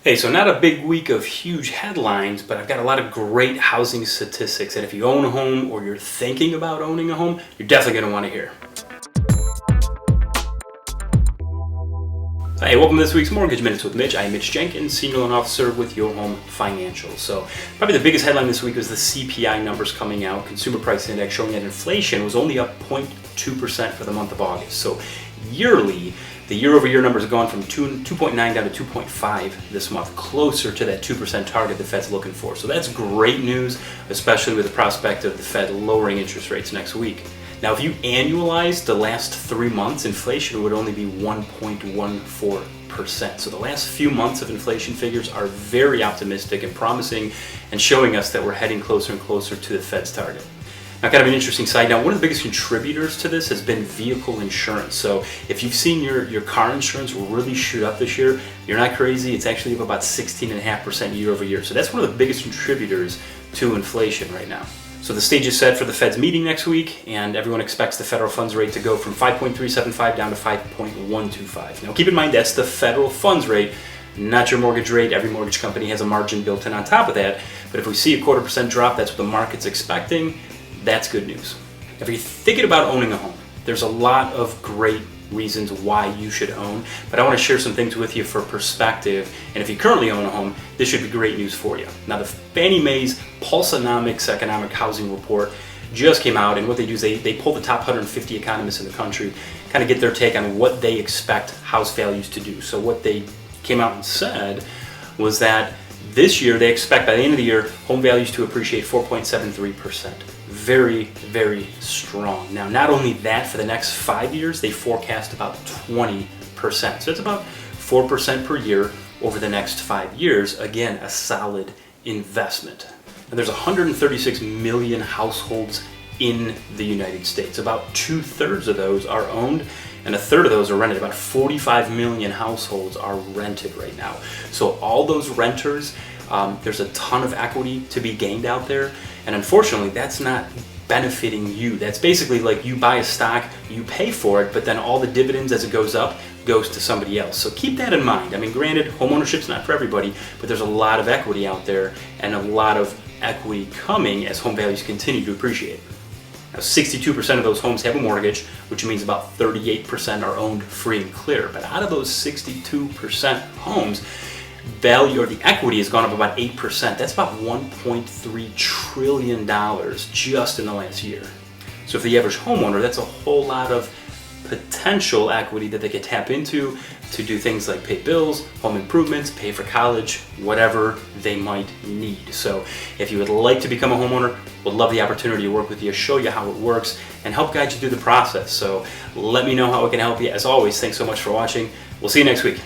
Hey, so not a big week of huge headlines, but I've got a lot of great housing statistics that if you own a home or you're thinking about owning a home, you're definitely going to want to hear. Hey, welcome to this week's Mortgage Minutes with Mitch. I'm Mitch Jenkins, Senior Loan Officer with Your Home Financial. So probably the biggest headline this week was the CPI numbers coming out. Consumer Price Index showing that inflation was only up 0.2% for the month of August. So yearly, the year-over-year numbers have gone from 2.9 down to 2.5 this month, closer to that 2% target the Fed's looking for. So that's great news, especially with the prospect of the Fed lowering interest rates next week. Now, if you annualize the last 3 months, inflation would only be 1.14%. So the last few months of inflation figures are very optimistic and promising and showing us that we're heading closer and closer to the Fed's target. Now, kind of an interesting side note, one of the biggest contributors to this has been vehicle insurance. So if you've seen your car insurance really shoot up this year, you're not crazy. It's actually up about 16.5% year over year. So that's one of the biggest contributors to inflation right now. So the stage is set for the Fed's meeting next week, and everyone expects the federal funds rate to go from 5.375 down to 5.125. Now keep in mind that's the federal funds rate, not your mortgage rate. Every mortgage company has a margin built in on top of that. But if we see a 0.25% drop, that's what the market's expecting. That's good news. If you're thinking about owning a home, there's a lot of great reasons why you should own, but I want to share some things with you for perspective. And if you currently own a home, this should be great news for you. Now, the Fannie Mae's Pulseonomics Economic Housing Report just came out, and what they do is they pull the top 150 economists in the country, kind of get their take on what they expect house values to do. So what they came out and said was that this year they expect by the end of the year home values to appreciate 4.73%. Very, very strong. Now, not only that, for the next 5 years, they forecast about 20%. So it's about 4% per year over the next 5 years. Again, a solid investment. And there's 136 million households in the United States. About 2/3 of those are owned, and 1/3 of those are rented. About 45 million households are rented right now. So all those renters, there's a ton of equity to be gained out there, and unfortunately that's not benefiting you. That's basically like you buy a stock, you pay for it, but then all the dividends as it goes up goes to somebody else. So keep that in mind. I mean, granted, homeownership's not for everybody, but there's a lot of equity out there and a lot of equity coming as home values continue to appreciate. Now, 62% of those homes have a mortgage, which means about 38% are owned free and clear. But out of those 62% homes, value or the equity has gone up about 8%. That's about $1.3 trillion just in the last year. So for the average homeowner, that's a whole lot of potential equity that they could tap into to do things like pay bills, home improvements, pay for college, whatever they might need. So if you would like to become a homeowner, would love the opportunity to work with you, show you how it works, and help guide you through the process. So let me know how it can help you. As always, thanks so much for watching. We'll see you next week.